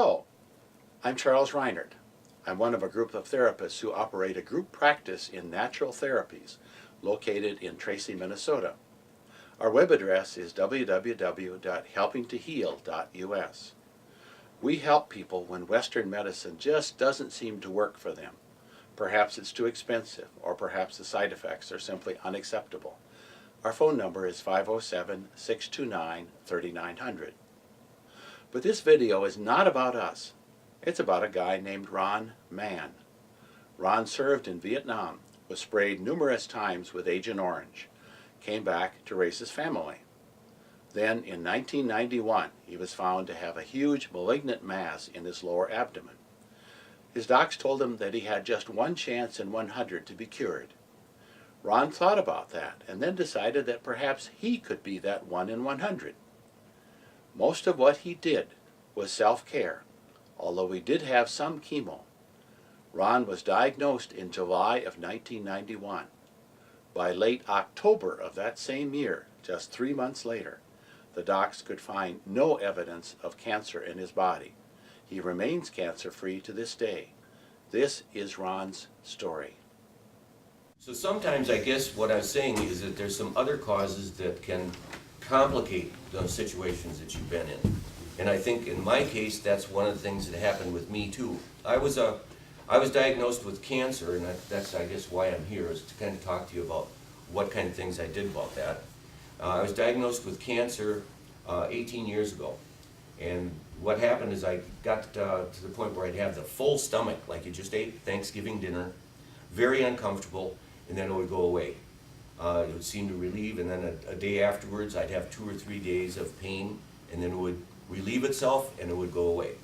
Hello, I'm Charles Reinert. I'm one of a group of therapists who operate a group practice in natural therapies located in Tracy, Minnesota. Our web address is www.helpingtoheal.us. We help people when Western medicine just doesn't seem to work for them. Perhaps it's too expensive, or perhaps the side effects are simply unacceptable. Our phone number is 507-629-3900. But this video is not about us. It's about a guy named Ron Mann. Ron served in Vietnam, was sprayed numerous times with Agent Orange, came back to raise his family. Then in 1991, he was found to have a huge malignant mass in his lower abdomen. His docs told him that he had just one chance in 100 to be cured. Ron thought about that and then decided that perhaps he could be that 1 in 100. Most of what he did was self-care, although he did have some chemo. Ron was diagnosed in July of 1991. By late October of that same year, just 3 months later, the docs could find no evidence of cancer in his body. He remains cancer-free to this day. This is Ron's story. So sometimes I guess what I'm saying is that there's some other causes that can complicate those situations that you've been in. And I think in my case, that's one of the things that happened with me too. I was diagnosed with cancer, and that's I guess why I'm here, is to kind of talk to you about what kind of things I did about that. I was diagnosed with cancer 18 years ago. And what happened is I got to the point where I'd have the full stomach, like you just ate Thanksgiving dinner, very uncomfortable, and then it would go away. It would seem to relieve, and then a day afterwards I'd have 2 or 3 days of pain, and then it would relieve itself and it would go away.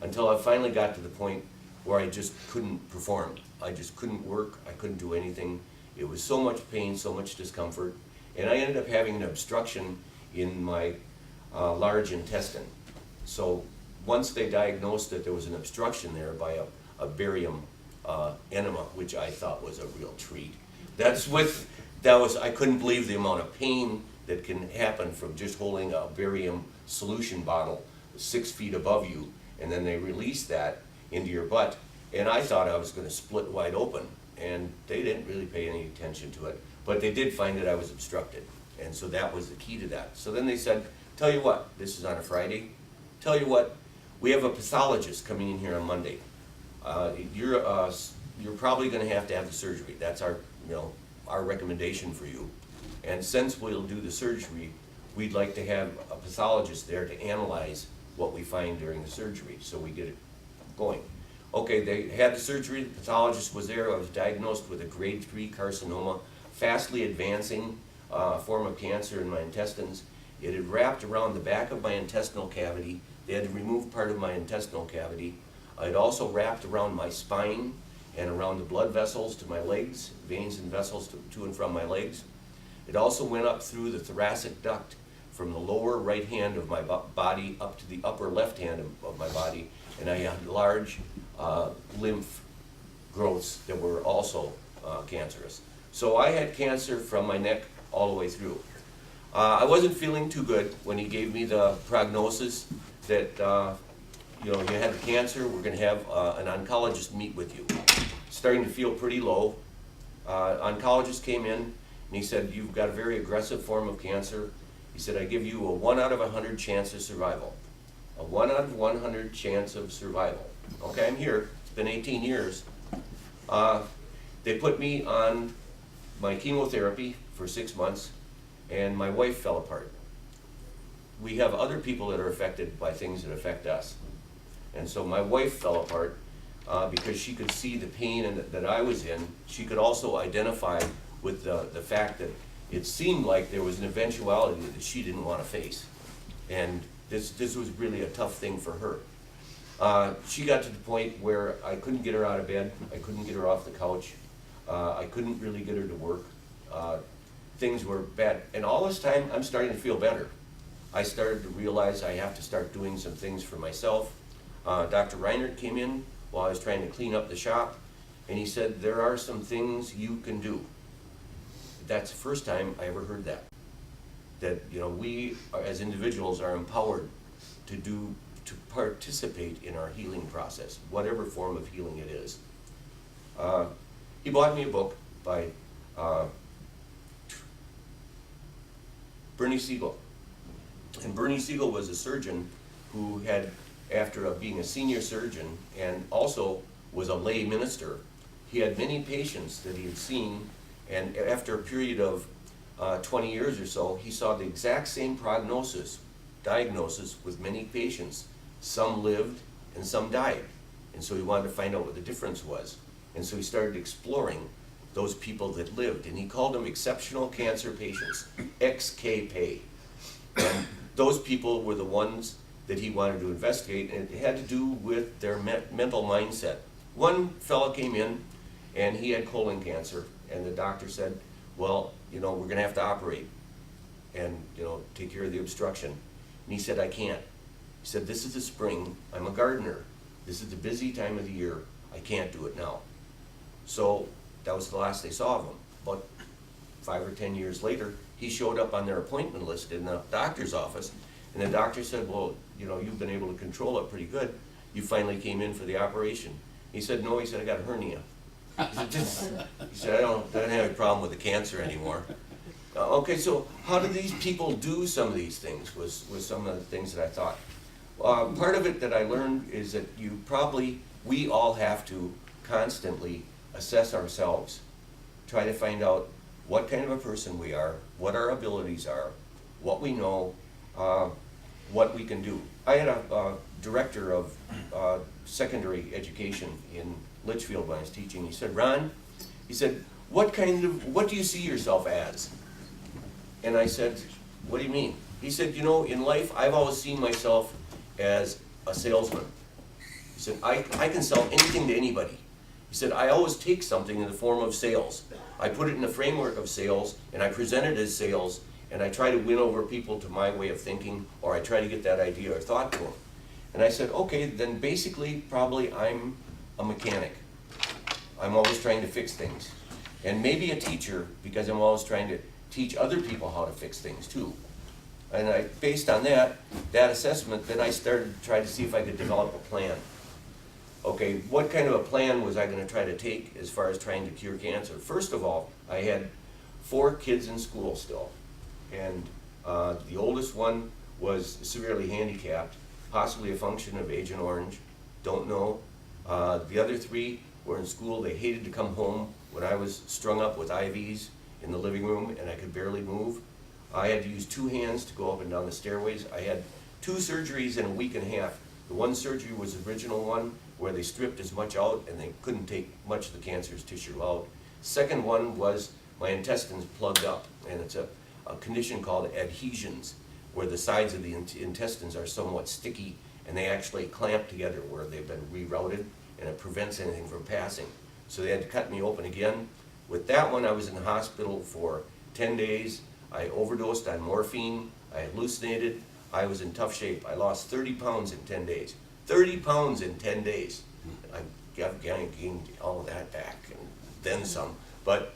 Until I finally got to the point where I just couldn't perform. I just couldn't work, I couldn't do anything. It was so much pain, so much discomfort, and I ended up having an obstruction in my large intestine. So once they diagnosed that there was an obstruction there by a barium enema, which I thought was a real treat. I couldn't believe the amount of pain that can happen from just holding a barium solution bottle 6 feet above you, and then they release that into your butt, and I thought I was going to split wide open, and they didn't really pay any attention to it, but they did find that I was obstructed, and so that was the key to that. So then they said, tell you what, this is on a Friday, tell you what, we have a pathologist coming in here on Monday. You're probably going to have the surgery. That's our recommendation for you. And since we'll do the surgery, we'd like to have a pathologist there to analyze what we find during the surgery, so we get it going. Okay, they had the surgery, the pathologist was there. I was diagnosed with a grade 3 carcinoma, fastly advancing form of cancer in my intestines. It had wrapped around the back of my intestinal cavity. They had to remove part of my intestinal cavity. It also wrapped around my spine and around the blood vessels to my legs, veins and vessels to and from my legs. It also went up through the thoracic duct from the lower right hand of my body up to the upper left hand of my body, and I had large lymph growths that were also cancerous. So I had cancer from my neck all the way through. I wasn't feeling too good when he gave me the prognosis that you had the cancer, we're going to have an oncologist meet with you. Starting to feel pretty low. Oncologist came in and he said, you've got a very aggressive form of cancer. He said, I give you a 1 out of 100 chance of survival. A 1 out of 100 chance of survival. Okay, I'm here. It's been 18 years. They put me on my chemotherapy for 6 months, and my wife fell apart. We have other people that are affected by things that affect us. And so my wife fell apart because she could see the pain that I was in. She could also identify with the fact that it seemed like there was an eventuality that she didn't want to face. And this was really a tough thing for her. She got to the point where I couldn't get her out of bed. I couldn't get her off the couch. I couldn't really get her to work. Things were bad. And all this time, I'm starting to feel better. I started to realize I have to start doing some things for myself. Dr. Reinert came in while I was trying to clean up the shop, and he said, there are some things you can do. That's the first time I ever heard that. That we as individuals are empowered to do to participate in our healing process, whatever form of healing it is. He bought me a book by Bernie Siegel. And Bernie Siegel was a surgeon who had, after being a senior surgeon and also was a lay minister, he had many patients that he had seen, and after a period of 20 years or so, he saw the exact same diagnosis with many patients. Some lived and some died. And so he wanted to find out what the difference was. And so he started exploring those people that lived, and he called them exceptional cancer patients, XKP. And those people were the ones that he wanted to investigate, and it had to do with their mental mindset. One fellow came in, and he had colon cancer, and the doctor said, well, we're going to have to operate and, take care of the obstruction. And he said, I can't. He said, this is the spring. I'm a gardener. This is the busy time of the year. I can't do it now. So that was the last they saw of him. But 5 or 10 years later, he showed up on their appointment list in the doctor's office, and the doctor said, well, you've been able to control it pretty good. You finally came in for the operation. He said, no, he said, I got a hernia. He said, I don't have a problem with the cancer anymore. Okay, so how do these people do some of these things was some of the things that I thought. Part of it that I learned is that we all have to constantly assess ourselves, try to find out what kind of a person we are, what our abilities are, what we know, what we can do. I had a director of secondary education in Litchfield when I was teaching. He said, Ron, he said, what do you see yourself as? And I said, what do you mean? He said, in life, I've always seen myself as a salesman. He said, I can sell anything to anybody. He said, I always take something in the form of sales. I put it in the framework of sales, and I present it as sales, and I try to win over people to my way of thinking, or I try to get that idea or thought to them. And I said, okay, then basically, probably I'm a mechanic. I'm always trying to fix things. And maybe a teacher, because I'm always trying to teach other people how to fix things too. And based on that assessment, then I started to try to see if I could develop a plan. Okay, what kind of a plan was I going to try to take as far as trying to cure cancer? First of all, I had 4 kids in school still. And the oldest one was severely handicapped, possibly a function of Agent Orange, don't know. The other 3 were in school. They hated to come home when I was strung up with IVs in the living room and I could barely move. I had to use 2 hands to go up and down the stairways. I had 2 surgeries in a week and a half. The one surgery was the original one where they stripped as much out and they couldn't take much of the cancerous tissue out. Second one was my intestines plugged up, and it's a condition called adhesions, where the sides of the intestines are somewhat sticky and they actually clamp together where they've been rerouted, and it prevents anything from passing. So they had to cut me open again. With that one, I was in the hospital for 10 days. I overdosed on morphine. I hallucinated. I was in tough shape. I lost 30 pounds in 10 days. 30 pounds in 10 days. I gained all of that back and then some. But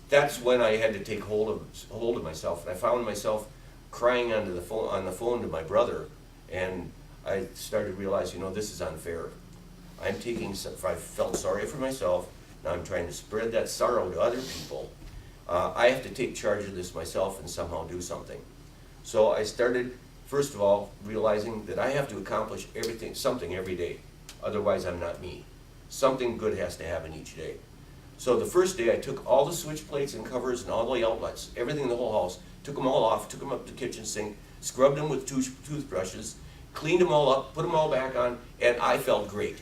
that's when I had to take hold of myself. And I found myself crying on the phone to my brother, and I started to realize, this is unfair. I felt sorry for myself. Now I'm trying to spread that sorrow to other people. I have to take charge of this myself and somehow do something. So I started, first of all, realizing that I have to accomplish something every day. Otherwise, I'm not me. Something good has to happen each day. So the first day, I took all the switch plates and covers and all the outlets, everything in the whole house, took them all off, took them up to the kitchen sink, scrubbed them with toothbrushes, cleaned them all up, put them all back on, and I felt great.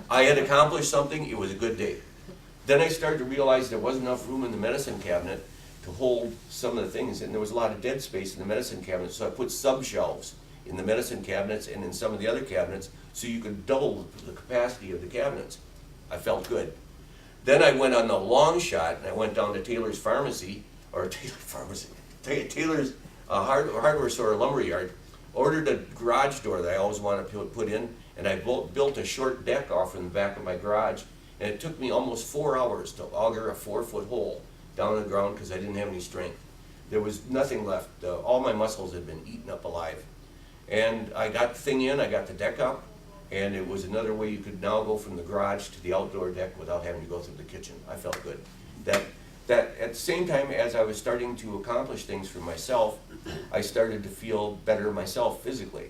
I had accomplished something. It was a good day. Then I started to realize there wasn't enough room in the medicine cabinet to hold some of the things, and there was a lot of dead space in the medicine cabinet, so I put sub-shelves in the medicine cabinets and in some of the other cabinets so you could double the capacity of the cabinets. I felt good. Then I went on the long shot, and I went down to Taylor's Pharmacy, Taylor's hardware store, lumberyard, ordered a garage door that I always wanted to put in, and I built a short deck off in the back of my garage, and it took me almost 4 hours to auger a 4-foot hole down in the ground because I didn't have any strength. There was nothing left. All my muscles had been eaten up alive. And I got the thing in, I got the deck up, and it was another way you could now go from the garage to the outdoor deck without having to go through the kitchen. I felt good. That at the same time as I was starting to accomplish things for myself, I started to feel better myself physically.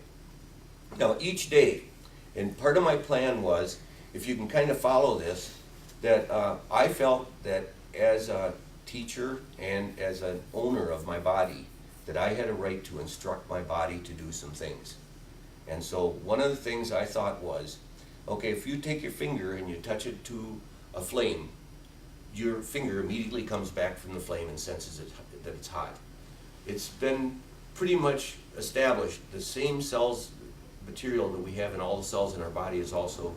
Now each day, and part of my plan was, if you can kind of follow this, that I felt that as a teacher and as an owner of my body, that I had a right to instruct my body to do some things. And so one of the things I thought was, okay, if you take your finger and you touch it to a flame, your finger immediately comes back from the flame and senses that it's hot. It's been pretty much established, the same cells material that we have in all the cells in our body is also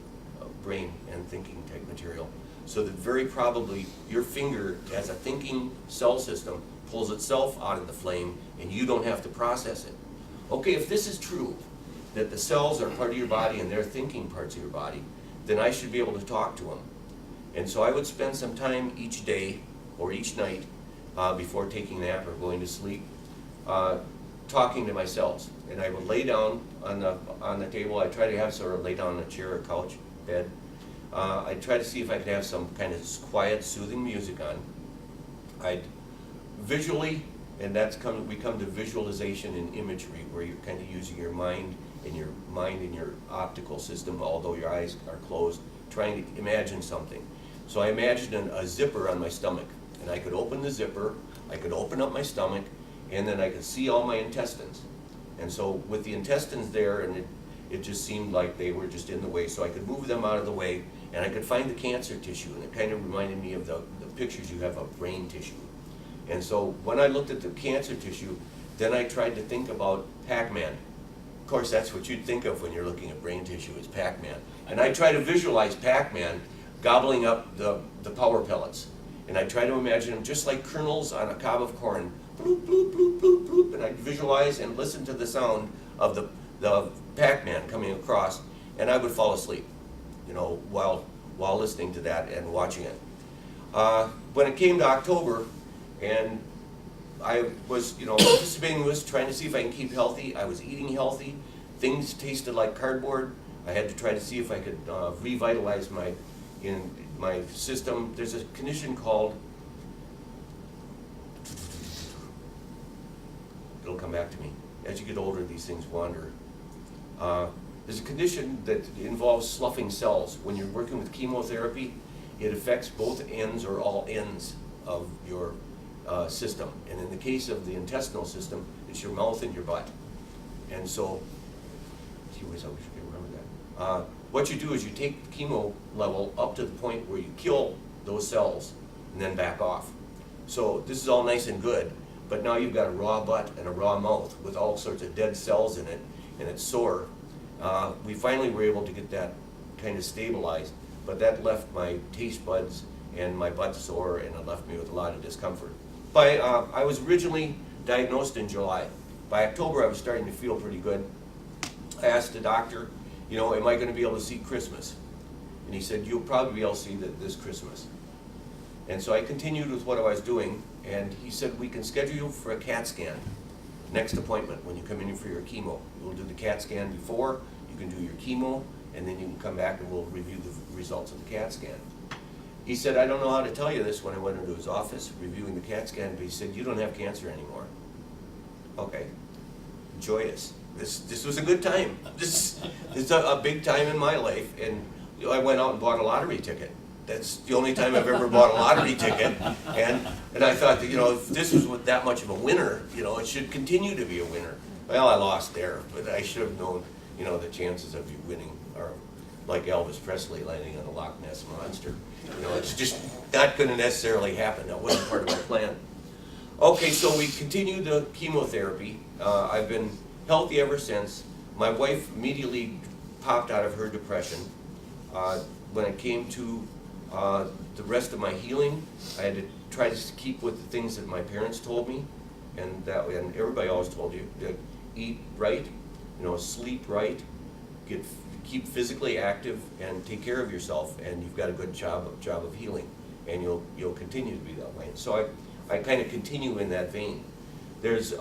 brain and thinking type material. So that very probably your finger, as a thinking cell system, pulls itself out of the flame and you don't have to process it. Okay, if this is true, that the cells are part of your body and they're thinking parts of your body, then I should be able to talk to them. And so I would spend some time each day or each night before taking a nap or going to sleep, talking to my cells. And I would lay down on the table. I try to have sort of lay down on a chair or couch, bed. I'd try to see if I could have some kind of quiet, soothing music on. I'd visually, and we come to visualization and imagery, where you're kind of using your mind and your optical system, although your eyes are closed, trying to imagine something. So I imagined a zipper on my stomach, and I could open the zipper, I could open up my stomach, and then I could see all my intestines. And so with the intestines there, and it just seemed like they were just in the way, so I could move them out of the way, and I could find the cancer tissue, and it kind of reminded me of the pictures you have of brain tissue. And so when I looked at the cancer tissue, then I tried to think about Pac-Man. Of course, that's what you'd think of when you're looking at brain tissue, is Pac-Man. And I try to visualize Pac-Man gobbling up the power pellets. And I try to imagine him just like kernels on a cob of corn, bloop, bloop, bloop, bloop, bloop, and I visualize and listen to the sound of the Pac-Man coming across, and I would fall asleep, while listening to that and watching it. When it came to October, and I was, participating in this, trying to see if I can keep healthy. I was eating healthy. Things tasted like cardboard. I had to try to see if I could revitalize my system. There's a condition called, it'll come back to me. As you get older, these things wander. There's a condition that involves sloughing cells. When you're working with chemotherapy, it affects both ends or all ends of your system. And in the case of the intestinal system, it's your mouth and your butt. And so, I wish I could remember that. What you do is you take the chemo level up to the point where you kill those cells and then back off. So this is all nice and good, but now you've got a raw butt and a raw mouth with all sorts of dead cells in it, and it's sore. We finally were able to get that kind of stabilized, but that left my taste buds and my butt sore, and it left me with a lot of discomfort. I was originally diagnosed in July. By October, I was starting to feel pretty good. I asked the doctor, am I going to be able to see Christmas? And he said, you'll probably be able to see this Christmas. And so I continued with what I was doing, and he said, we can schedule you for a CAT scan. Next appointment, when you come in for your chemo. We'll do the CAT scan before, you can do your chemo, and then you can come back and we'll review the results of the CAT scan. He said, I don't know how to tell you this when I went into his office reviewing the CAT scan, but he said, you don't have cancer anymore. Okay, joyous. This was a good time. This is a big time in my life, and I went out and bought a lottery ticket. That's the only time I've ever bought a lottery ticket, and I thought that, if this was that much of a winner, it should continue to be a winner. Well, I lost there, but I should have known, the chances of you winning are like Elvis Presley landing on a Loch Ness monster. It's just not going to necessarily happen. That wasn't part of my plan. Okay, so we continued the chemotherapy. I've been healthy ever since. My wife immediately popped out of her depression. When it came to the rest of my healing, I had to try to keep with the things that my parents told me, and everybody always told you that eat right, sleep right, keep physically active, and take care of yourself, and you've got a good job of healing, and you'll continue to be that way. So I kind of continue in that vein. There's